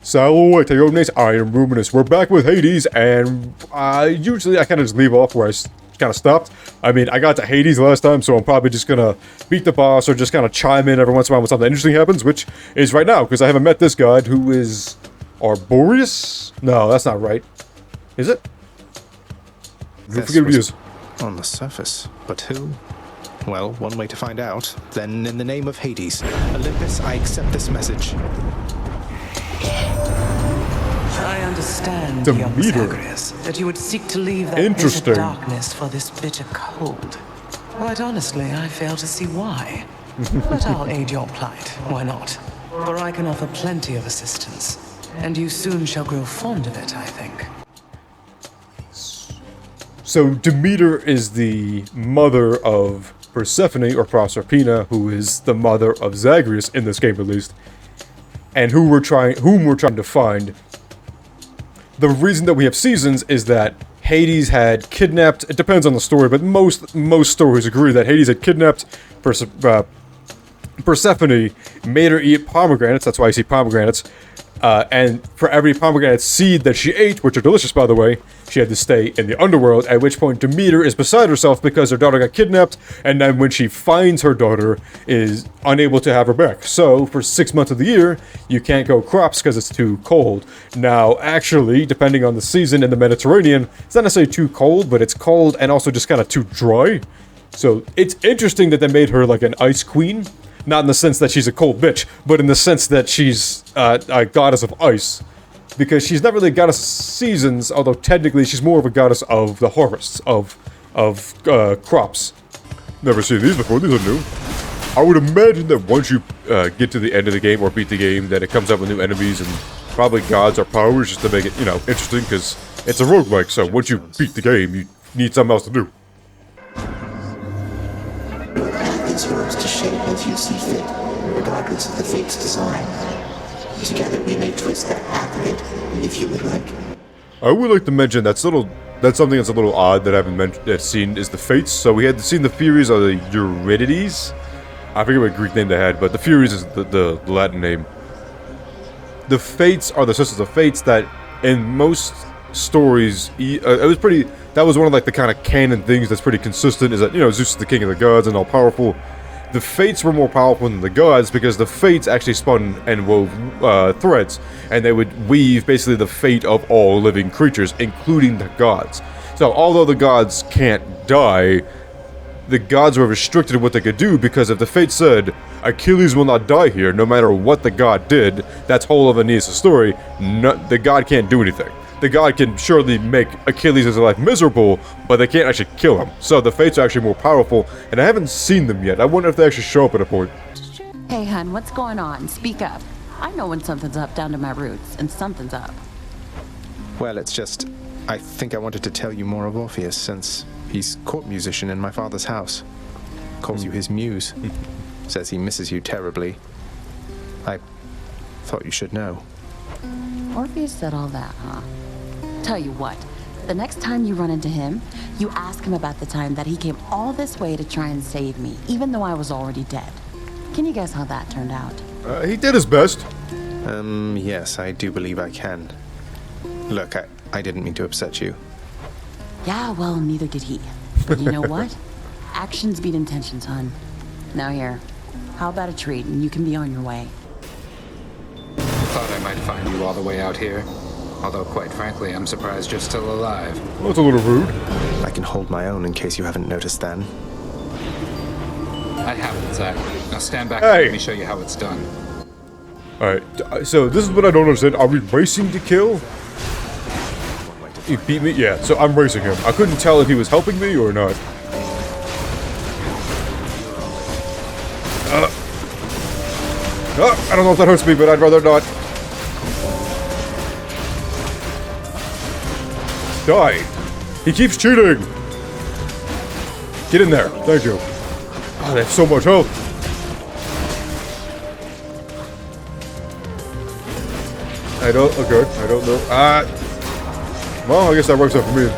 Salutationes, I am Ruminus. We're back with Hades, and usually I kind of just leave off where I kind of stopped. I mean, I got to Hades last time, so I'm probably just gonna beat the boss or just kind of chime in every once in a while when something interesting happens, which is right now, because I haven't met this god who is Arboreus? No, that's not right. Is it? Who forget what he is. On the surface, but who? Well, one way to find out. Then, in the name of Hades, Olympus, I accept this message. I understand, Demeter. young Zagreus, that you would seek to leave that bitter darkness for this bitter cold. Quite honestly, I fail to see why. But I'll aid your plight. Why not? For I can offer plenty of assistance, and you soon shall grow fond of it, I think. So Demeter is the mother of Persephone, or Proserpina, who is the mother of Zagreus in this game, at least, and whom we're trying to find. The reason that we have seasons is that Hades had kidnapped. It depends on the story, but most stories agree that Hades had kidnapped Persephone, made her eat pomegranates. That's why I see pomegranates. And for every pomegranate seed that she ate, which are delicious by the way, she had to stay in the underworld, at which point Demeter is beside herself because her daughter got kidnapped, and then when she finds her daughter, is unable to have her back. So, for 6 months of the year, you can't grow crops because it's too cold. Now, actually, depending on the season in the Mediterranean, it's not necessarily too cold, but it's cold and also just kind of too dry. So, it's interesting that they made her like an ice queen. Not in the sense that she's a cold bitch, but in the sense that she's a goddess of ice. Because she's not really a goddess of seasons, although technically she's more of a goddess of the harvests, of crops. Never seen these before, these are new. I would imagine that once you get to the end of the game, or beat the game, that it comes up with new enemies and probably gods or powers just to make it, you know, interesting, because it's a roguelike, so once you beat the game, you need something else to do. It's yours to shape as you see fit, regardless of the fate's design. Together we may twist that path of it, if you would like. I would like to mention that's something that's a little odd that I haven't seen is the Fates. So we had seen the Furies of the Euridides. I forget what Greek name they had, but the Furies is the Latin name. The Fates are the sisters of Fates that in most stories, that was one of like the kind of canon things that's pretty consistent, is that, you know, Zeus is the king of the gods and all powerful. The Fates were more powerful than the gods because the Fates actually spun and wove threads, and they would weave basically the fate of all living creatures, including the gods. So although the gods can't die, the gods were restricted in what they could do, because if the Fates said, Achilles will not die here, no matter what the god did, that's whole of Aeneas' story, the god can't do anything. The god can surely make Achilles' life miserable, but they can't actually kill him. So the Fates are actually more powerful, and I haven't seen them yet. I wonder if they actually show up at a point. Hey, hun, what's going on? Speak up. I know when something's up down to my roots, and something's up. Well, it's just, I think I wanted to tell you more of Orpheus, since he's court musician in my father's house. Calls you his muse. Says he misses you terribly. I thought you should know. Orpheus said all that, huh? Tell you what, the next time you run into him, you ask him about the time that he came all this way to try and save me, even though I was already dead. Can you guess how that turned out? He did his best. Yes, I do believe I can. Look, I didn't mean to upset you. Yeah, well, neither did he. But you know what? Actions beat intentions, hun. Now here, how about a treat and you can be on your way? Thought I might find you all the way out here. Although, quite frankly, I'm surprised you're still alive. Well, that's a little rude. I can hold my own in case you haven't noticed then. I haven't, Zach. Now stand back Hey. and let me show you how it's done. Alright, so this is what I don't understand. Are we racing to kill? He beat me? Yeah, so I'm racing him. I couldn't tell if he was helping me or not. I don't know if that hurts me, but I'd rather not. Die. He keeps cheating. Get in there. Thank you. Oh, they have so much health. I don't know. Well, I guess that works out for me.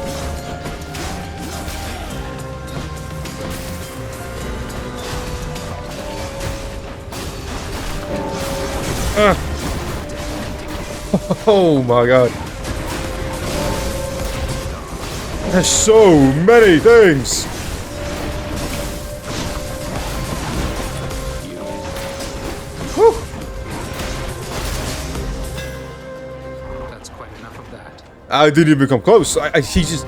Oh my god. There's so many things! Whew. That's quite enough of that. I didn't even come close.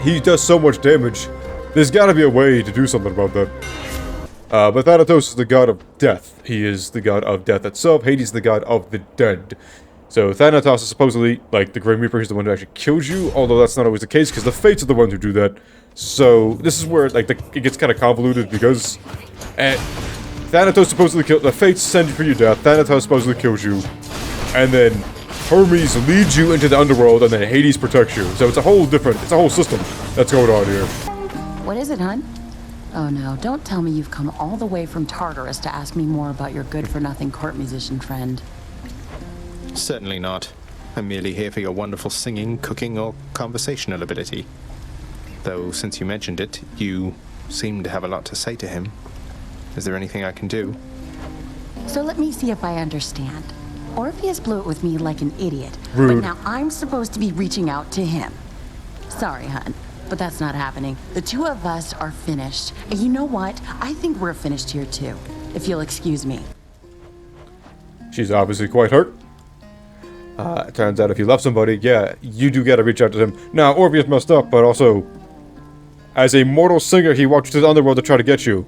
He does so much damage. There's gotta be a way to do something about that. But Thanatos is the god of death. He is the god of death itself. Hades is the god of the dead. So Thanatos is supposedly, like, the Grim Reaper. He's the one who actually kills you, although that's not always the case, because the Fates are the ones who do that. So this is where, like, it gets kind of convoluted, because Thanatos supposedly kills... The Fates send you for your death, Thanatos supposedly kills you, and then Hermes leads you into the underworld, and then Hades protects you. So it's a whole system that's going on here. What is it, hun? Oh no, don't tell me you've come all the way from Tartarus to ask me more about your good-for-nothing court musician friend. Certainly not. I'm merely here for your wonderful singing, cooking, or conversational ability. Though, since you mentioned it, you seem to have a lot to say to him. Is there anything I can do? So let me see if I understand. Orpheus blew it with me like an idiot, Rude. but now I'm supposed to be reaching out to him. Sorry, hun, but that's not happening. The two of us are finished. And you know what? I think we're finished here too, if you'll excuse me. She's obviously quite hurt. It turns out if you love somebody, yeah, you do gotta reach out to him. Now, Orpheus messed up, but also, as a mortal singer, he walked to the underworld to try to get you.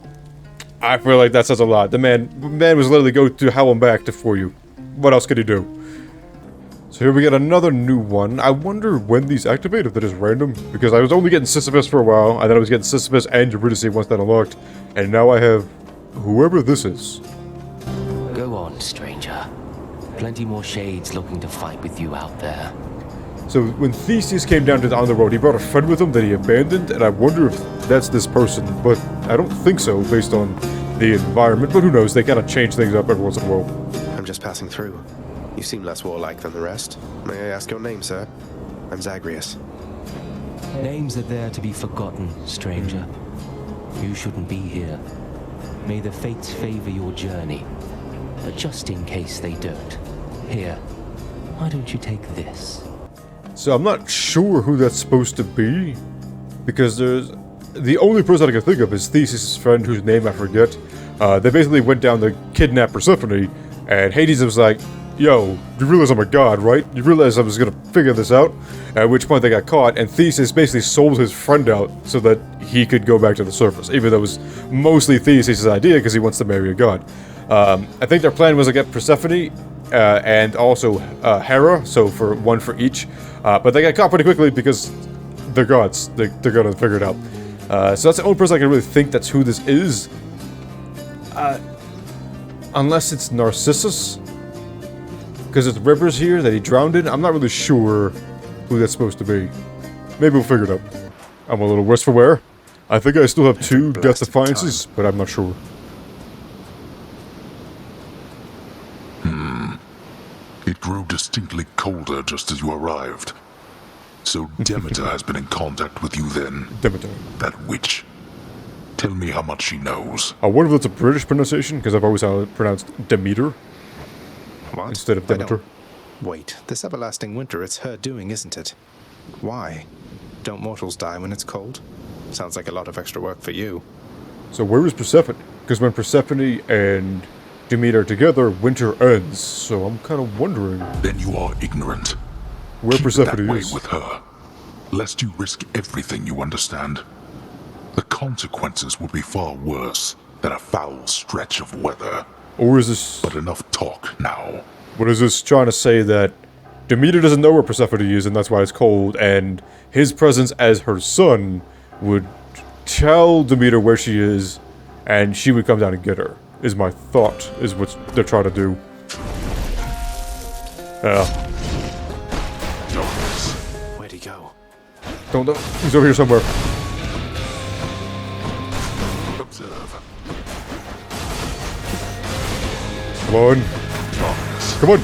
I feel like that says a lot. The man was literally go to hell and back for you. What else could he do? So here we get another new one. I wonder when these activate, if they're just random. Because I was only getting Sisyphus for a while, and then I was getting Sisyphus and Eurydice once that unlocked. And now I have whoever this is. Go on, stranger. Plenty more shades looking to fight with you out there. So when Theseus came down to the underworld, he brought a friend with him that he abandoned, and I wonder if that's this person, but I don't think so based on the environment, but who knows, they kind of change things up every once in a while. I'm just passing through. You seem less warlike than the rest. May I ask your name, sir? I'm Zagreus. Names are there to be forgotten, stranger. You shouldn't be here. May the fates favor your journey. But just in case they don't, here, why don't you take this? So I'm not sure who that's supposed to be, because the only person I can think of is Theseus' friend, whose name I forget. They basically went down to kidnap Persephone, and Hades was like, yo, you realize I'm a god, right? You realize I was gonna figure this out? At which point they got caught, and Theseus basically sold his friend out so that he could go back to the surface, even though it was mostly Theseus' idea because he wants to marry a god. I think their plan was to get Persephone and also Hera, so for one for each. But they got caught pretty quickly because they're gods. They're gonna figure it out. So that's the only person I can really think that's who this is. Unless it's Narcissus. Because it's rivers here that he drowned in. I'm not really sure who that's supposed to be. Maybe we'll figure it out. I'm a little worse for wear. I think I still have 2 Death Defiances, but I'm not sure. It grew distinctly colder just as you arrived. So Demeter has been in contact with you then? Demeter. That witch. Tell me how much she knows. I wonder if that's a British pronunciation, because I've always had it pronounced Demeter What? instead of Demeter. Wait, this everlasting winter, it's her doing, isn't it? Why? Don't mortals die when it's cold? Sounds like a lot of extra work for you. So where is Persephone? Because when Persephone and Demeter are together, winter ends. So I'm kind of wondering Then you are ignorant. where Keep it Persephone that way is. with her, lest you risk everything you understand. The consequences would be far worse than a foul stretch of weather. Or is this... But enough talk now. What is this trying to say, that Demeter doesn't know where Persephone is and that's why it's cold, and his presence as her son would tell Demeter where she is, and she would come down and get her, is my thought, is what they're trying to do. Where'd he go? Don't know. He's over here somewhere. Observe. Come on. Come on.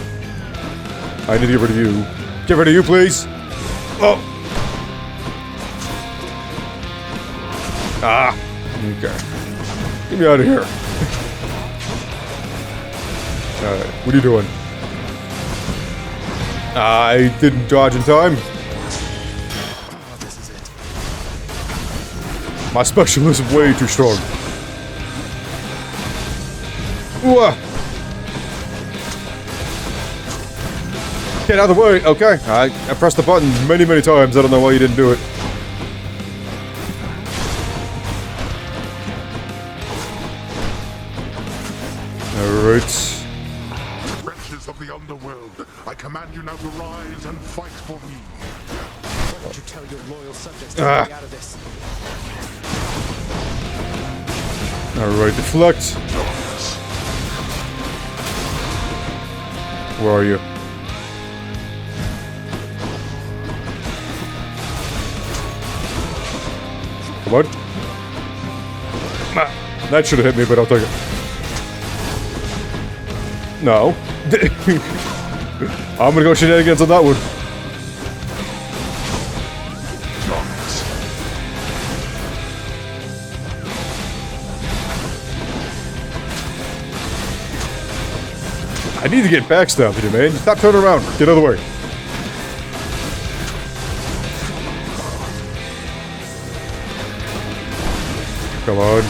I need to get rid of you. Get rid of you, please. Oh. Ah. Okay. Get me out of here. Alright, what are you doing? I didn't dodge in time. This is it. My special is way too strong. Ooh. Get out of the way. Okay. I pressed the button many, many times. I don't know why you didn't do it. Alright. Wretches of the underworld, I command you now to rise and fight for me. Why don't you tell your loyal subjects to get me out of this? Alright, deflect. Where are you? Come on. Ah, that should have hit me, but I'll take it. No. I'm gonna go shenanigans on that one. I need to get backstabbed here, man. Stop turning around. Get out of the way. Come on.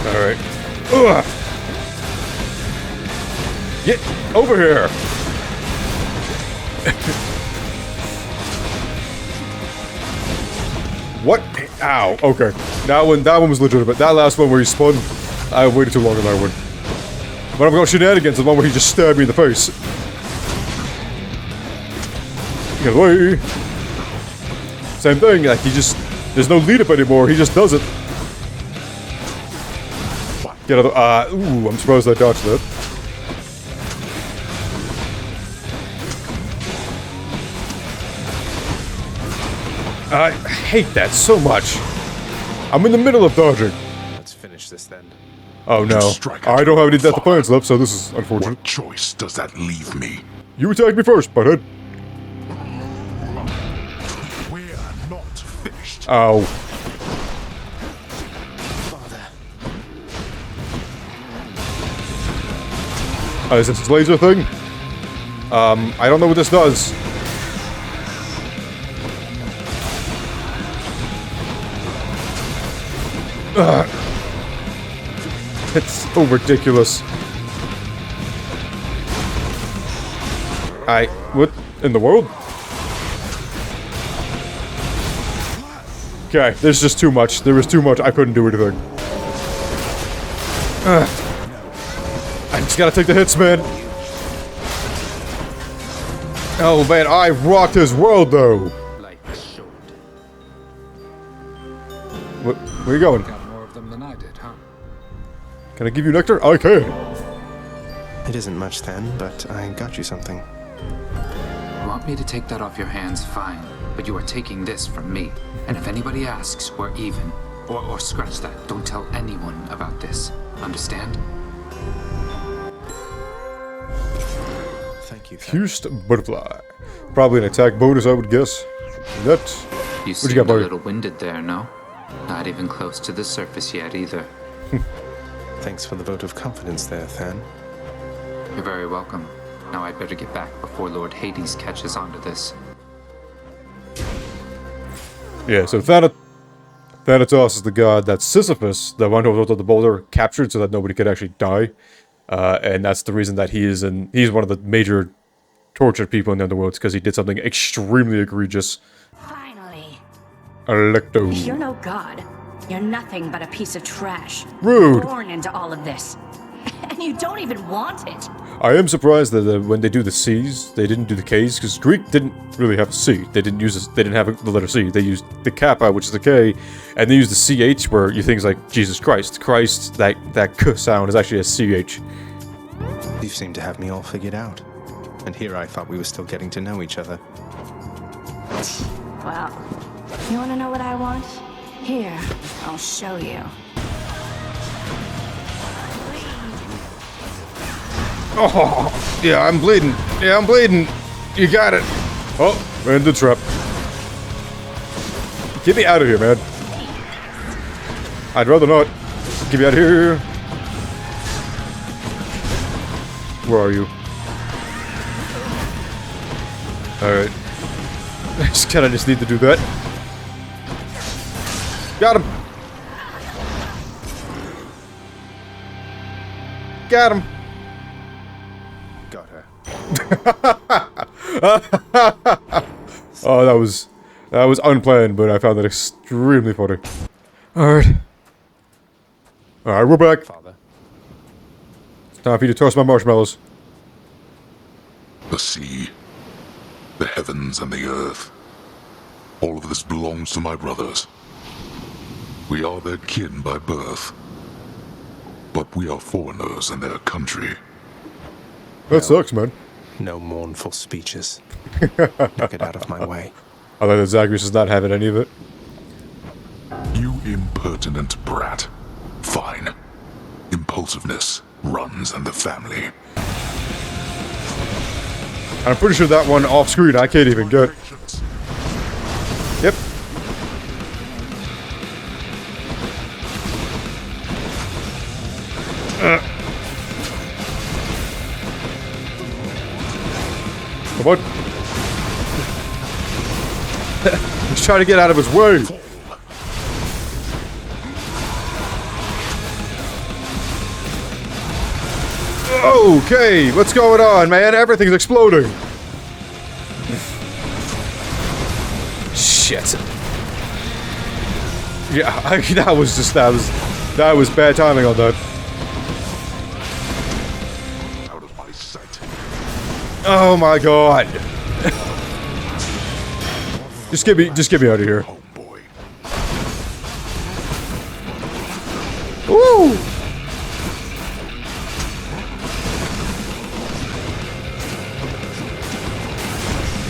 Alright. Ugh. Get over here. What? Ow. Okay. That one was legitimate. That last one where he spun, I waited too long on that one. But I'm going shenanigans, the one where he just stabbed me in the face. Get away. Same thing, like he just, there's no lead up anymore, he just does it. Get out of ooh, I'm surprised I dodged that. I hate that so much. I'm in the middle of dodging. Let's finish this then. Oh no, I don't have any death plans left, so this is unfortunate. What choice does that leave me? You attacked me first, butthead. We're not finished. Ow. Father. Is this his laser thing? I don't know what this does. It's so ridiculous. What in the world? Okay, there's just too much. There was too much. I couldn't do anything. I just gotta take the hits, man. Oh man, I rocked his world though. Where are you going? Got more of them than I did, huh? Can I give you nectar? I can. It isn't much then, but I got you something. Want me to take that off your hands? Fine. But you are taking this from me. And if anybody asks, we're even. Or scratch that. Don't tell anyone about this. Understand? Thank you. Pierced butterfly. Probably an attack bonus, I would guess. That. You What seemed you got, a buddy? little winded there, no? Not even close to the surface yet, either. Thanks for the vote of confidence there, Than. You're very welcome. Now I'd better get back before Lord Hades catches on to this. Yeah, so Thanatos is the god that Sisyphus, the one who built the boulder, captured so that nobody could actually die. And that's the reason that he's one of the major tortured people in the underworld, because he did something extremely egregious. Finally. Electo. You're no god. You're nothing but a piece of trash. Rude. Born into all of this. And you don't even want it. I am surprised that when they do the C's, they didn't do the K's, because Greek didn't really have a C. They didn't use they didn't have the letter C. They used the kappa, which is the K, and they used the CH, where you things like Jesus Christ. Christ, that K sound is actually a CH. You seem to have me all figured out. And here I thought we were still getting to know each other. Well, you want to know what I want? Here, I'll show you. Oh, yeah, I'm bleeding. Yeah, I'm bleeding. You got it. Oh, man, the trap. Get me out of here, man. I'd rather not. Get me out of here. Where are you? Alright. I just kinda need to do that. Got him! Got him! Got her. Oh, that was unplanned, but I found that extremely funny. Alright. Alright, we're back. Father. It's time for you to toast my marshmallows. The sea, the heavens and the earth. All of this belongs to my brothers. We are their kin by birth. But we are foreigners in their country. That sucks, man. No mournful speeches. Knock it out of my way. I like that Zagreus is not having any of it. You impertinent brat. Fine. Impulsiveness runs in the family. I'm pretty sure that one off screen I can't even get. Yep. Come on. He's trying to get out of his way. Okay, what's going on, man? Everything's exploding. Shit. Yeah, that was bad timing on that. Out of my sight. Oh my god. Just get me out of here. Homeboy. Woo!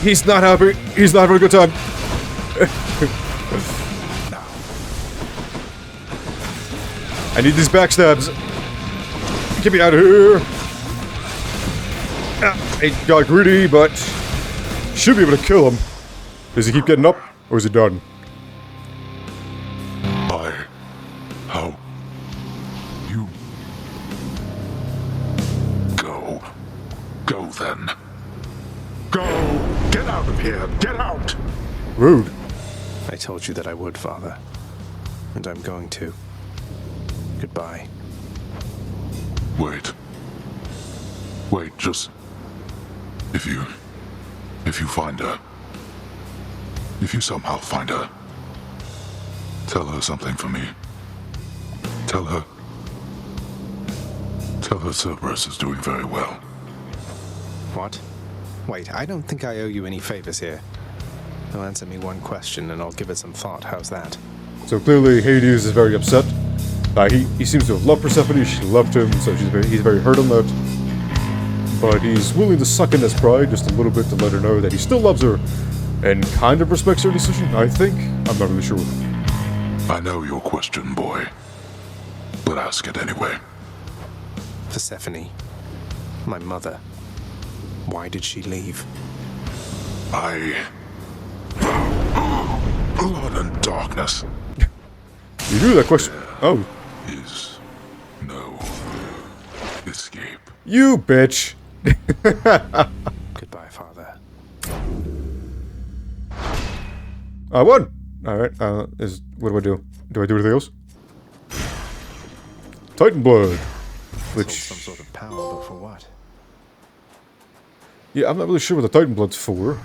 He's not happy. He's not having a good time. I need these backstabs. Get me out of here. He got greedy, but should be able to kill him. Does he keep getting up, or is he done? How? You... Go. Go then. Go! Get out of here! Get out! Rude. I told you that I would, Father. And I'm going to. Goodbye. Wait. Wait, just... If you find her... If you somehow find her... Tell her something for me. Tell her Cerberus is doing very well. What? Wait, I don't think I owe you any favors here. You'll answer me one question and I'll give it some thought. How's that? So clearly Hades is very upset. He seems to have loved Persephone, she loved him, so he's very hurt on that. But he's willing to suck in his pride just a little bit to let her know that he still loves her and kind of respects her decision, I think. I'm not really sure. I know your question, boy. But ask it anyway. Persephone, my mother. Why did she leave? Blood and darkness. You knew that question. Oh. Is no escape. You bitch. Goodbye, Father. I won. Alright, what do I do? Do I do anything else? Titan Blood. Which... Some sort of power, but for what? Yeah, I'm not really sure what the Titan Blood's for.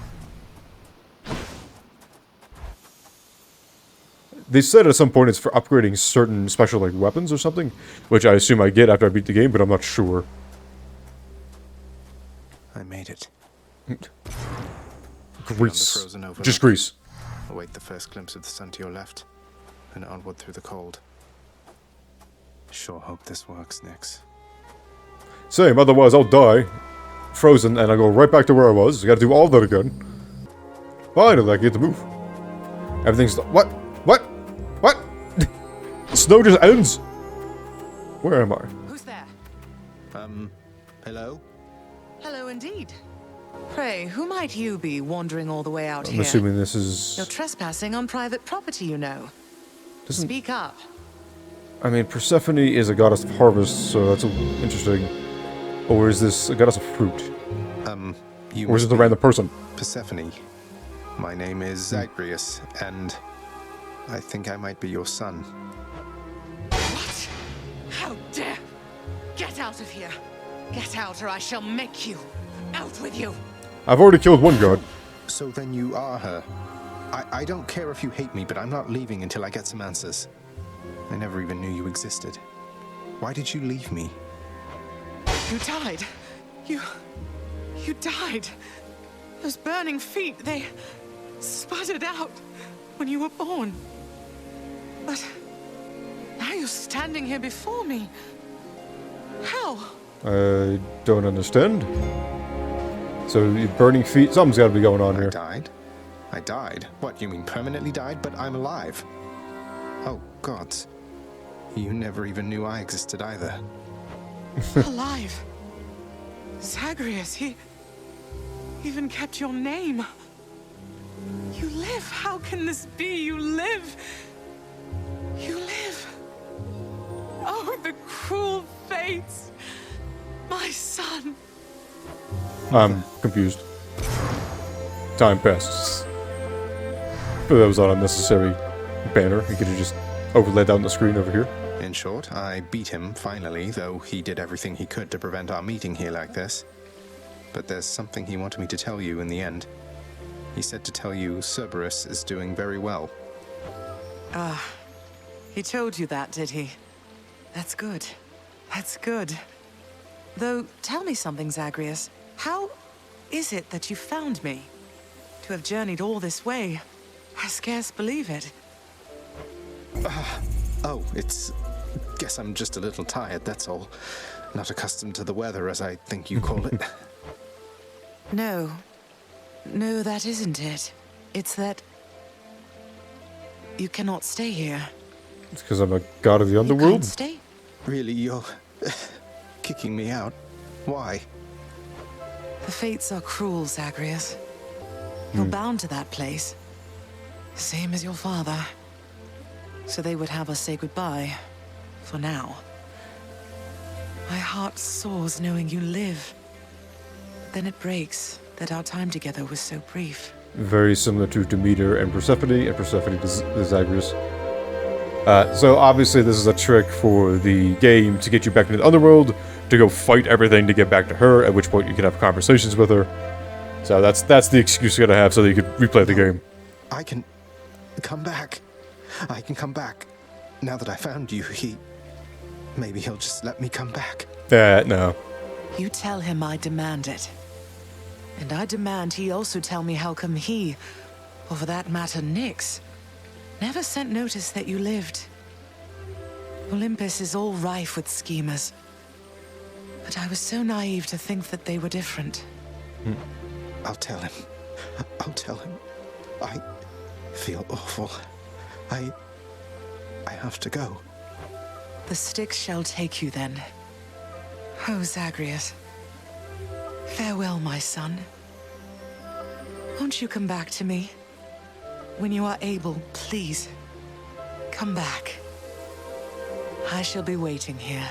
They said at some point it's for upgrading certain special, like, weapons or something. Which I assume I get after I beat the game, but I'm not sure. I made it. Grease. Just grease. Await the first glimpse of the sun to your left, and onward through the cold. Sure hope this works, Nix. Same, otherwise I'll die. Frozen, and I go right back to where I was. I gotta do all that again. Finally, I get to move. Everything's... What? What? What? The snow just ends. Where am I? Who's there? Hello? Hello indeed. Pray, who might you be wandering all the way out I'm here? assuming this is... You're trespassing on private property, you know. Doesn't... Speak up. I mean, Persephone is a goddess of harvest, so that's interesting. Or is this a goddess of fruit? You Or is must it a be random person? Persephone. My name is Zagreus, and I think I might be your son. What? How dare! Get out of here! Get out, or I shall make you! Out with you! I've already killed one god. So then you are her. I don't care if you hate me, but I'm not leaving until I get some answers. I never even knew you existed. Why did you leave me? You died. You died. Those burning feet, they sputtered out when you were born. But now you're standing here before me. How? I don't understand. So, your burning feet, something's gotta be going on here. I died? What, you mean permanently died? But I'm alive. Oh, gods. You never even knew I existed either. Alive. Zagreus, he even kept your name. You live. How can this be? You live. You live. Oh, the cruel fates. My son. I'm confused. Time passes. But that was an unnecessary banner. You could have just overlaid that on the screen over here. In short, I beat him finally, though he did everything he could to prevent our meeting here like this. But there's something he wanted me to tell you in the end. He said to tell you Cerberus is doing very well. He told you that, did he? That's good. That's good. Though, tell me something, Zagreus. How is it that you found me? To have journeyed all this way, I scarce believe it. Oh, guess I'm just a little tired, that's all. Not accustomed to the weather, as I think you call it. No. No, that isn't it. It's that you cannot stay here. It's because I'm a god of the You underworld? can't stay. Really, you're kicking me out? Why? The fates are cruel, Zagreus. You're bound to that place. Same as your father. So they would have us say goodbye. For now. My heart soars knowing you live. Then it breaks that our time together was so brief. Very similar to Demeter and Persephone to Zagreus. So obviously this is a trick for the game to get you back into the underworld, to go fight everything to get back to her, at which point you can have conversations with her. So that's the excuse you gotta have so that you could replay the game. I can come back. I can come back. Now that I found you, maybe he'll just let me come back. No. You tell him I demand it. And I demand he also tell me how come he, or for that matter Nyx, never sent notice that you lived. Olympus is all rife with schemers. But I was so naive to think that they were different. I'll tell him. I'll tell him. I feel awful. I have to go. The Styx shall take you then. Oh, Zagreus. Farewell, my son. Won't you come back to me? When you are able, please. Come back. I shall be waiting here.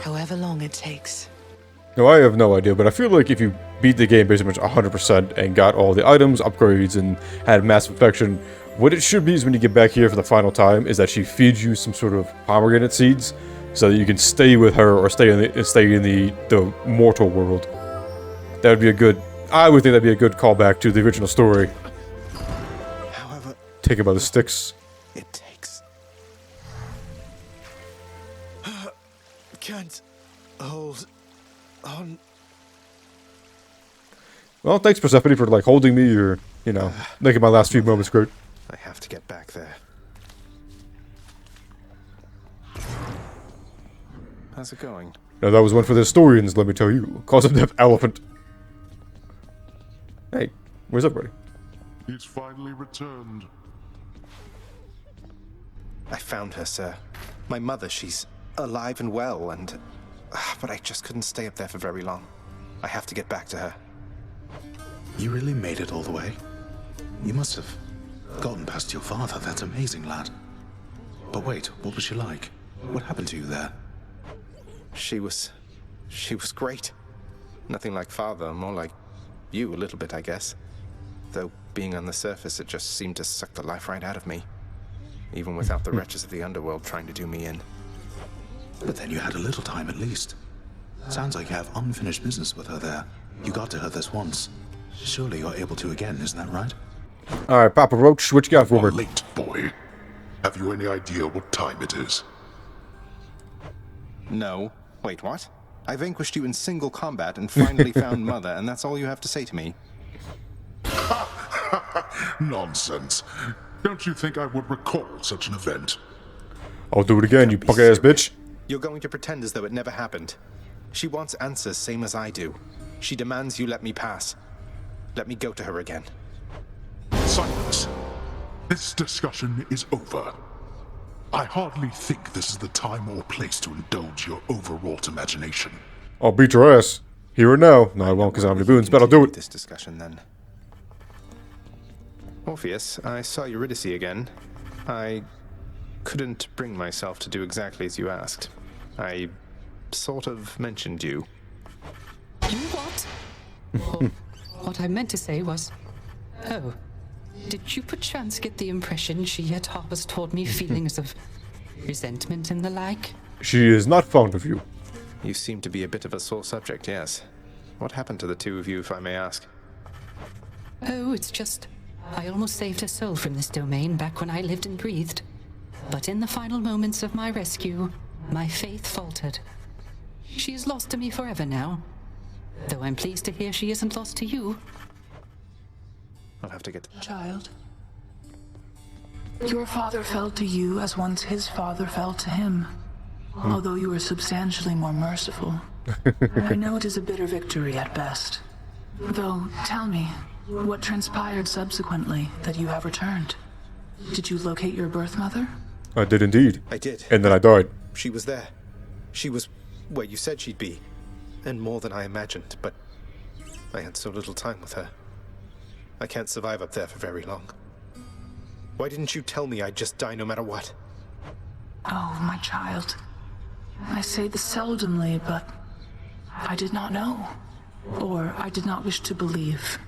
However long it takes. No, I have no idea, but I feel like if you beat the game basically 100% and got all the items, upgrades, and had massive affection, what it should be is when you get back here for the final time, is that she feeds you some sort of pomegranate seeds, so that you can stay with her or stay in the mortal world. That would be a good. I would think that'd be a good callback to the original story. However, Taken by the Styx. it takes. Can't hold on. Well, thanks Persephone for like holding me or, making my last few moments great. I have to get back there. How's it going? Now that was one for the historians, let me tell you. Cause of death elephant. Hey, where's everybody? He's finally returned. I found her, sir. My mother, she's alive and well, and... but I just couldn't stay up there for very long. I have to get back to her. You really made it all the way? You must have gotten past your father. That's amazing, lad. But wait, what was she like? What happened to you there? She was great. Nothing like father, more like you a little bit, I guess. Though being on the surface, it just seemed to suck the life right out of me. Even without the wretches of the underworld trying to do me in. But then you had a little time at least. Sounds like you have unfinished business with her there. You got to her this once. Surely you're able to again, isn't that right? Alright, Papa Roach, what you got for You are me? late, boy. Have you any idea what time it is? No. Wait, what? I vanquished you in single combat and finally found Mother, and that's all you have to say to me? Nonsense. Don't you think I would recall such an event? I'll do it again, you punk-ass bitch. You're going to pretend as though it never happened. She wants answers same as I do. She demands you let me pass. Let me go to her again. Silence. This discussion is over. I hardly think this is the time or place to indulge your overwrought imagination. I'll beat your ass. Here or now. No, I won't because I don't have any boons, but I'll do it. This discussion then. Orpheus, I saw Eurydice again. I couldn't bring myself to do exactly as you asked. I sort of mentioned you. You what? Oh, what I meant to say was... Oh, did you perchance get the impression she yet harbors toward me feelings of resentment and the like? She is not fond of you. You seem to be a bit of a sore subject, yes. What happened to the two of you, if I may ask? Oh, it's just... I almost saved her soul from this domain back when I lived and breathed. But in the final moments of my rescue, my faith faltered. She is lost to me forever now. Though I'm pleased to hear she isn't lost to you. I'll have to get... Child. Your father fell to you as once his father fell to him. Although you were substantially more merciful. I know it is a bitter victory at best. Though, tell me, what transpired subsequently that you have returned? Did you locate your birth mother? I did indeed. I did. And then I died. She was there. She was where you said she'd be. And more than I imagined, but I had so little time with her. I can't survive up there for very long. Why didn't you tell me I'd just die no matter what? Oh, my child. I say this seldomly, but I did not know. Or I did not wish to believe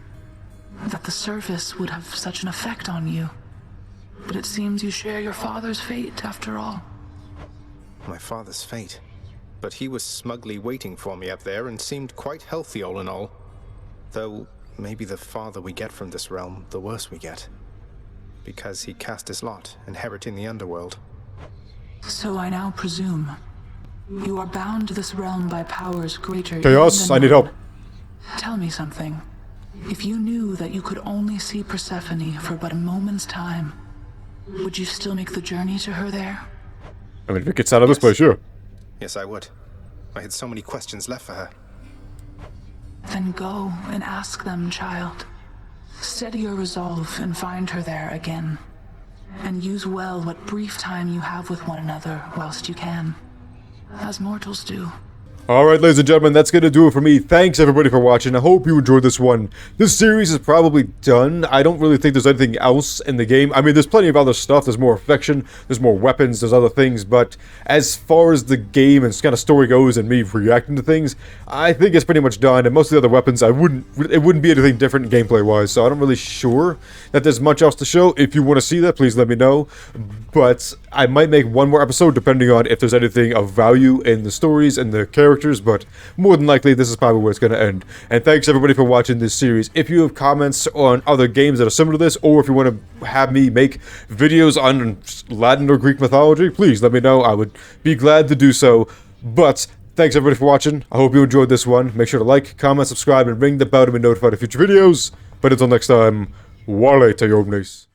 that the surface would have such an effect on you. But it seems you share your father's fate, after all. My father's fate? But he was smugly waiting for me up there and seemed quite healthy all in all. Though, maybe the farther we get from this realm, the worse we get. Because he cast his lot, inheriting the underworld. So I now presume you are bound to this realm by powers greater. Chaos, I need help. Tell me something. If you knew that you could only see Persephone for but a moment's time, would you still make the journey to her there? I mean, if it gets out of this place, sure. Yes, I would. I had so many questions left for her. Then go and ask them, child. Steady your resolve and find her there again. And use well what brief time you have with one another whilst you can. As mortals do. Alright, ladies and gentlemen, that's gonna do it for me. Thanks everybody for watching. I hope you enjoyed this one. This series is probably done. I don't really think there's anything else in the game. I mean, there's plenty of other stuff. There's more affection, there's more weapons, there's other things, but as far as the game and kind of story goes and me reacting to things, I think it's pretty much done. And most of the other weapons, it wouldn't be anything different gameplay-wise, so I'm not really sure that there's much else to show. If you want to see that, please let me know. But I might make one more episode depending on if there's anything of value in the stories and the characters, but more than likely this is probably where it's going to end. And thanks everybody for watching this series. If you have comments on other games that are similar to this, or if you want to have me make videos on Latin or Greek mythology, please let me know. I would be glad to do so. But thanks everybody for watching. I hope you enjoyed this one. Make sure to like, comment, subscribe, and ring the bell to be notified of future videos. But until next time, Wale te omnes.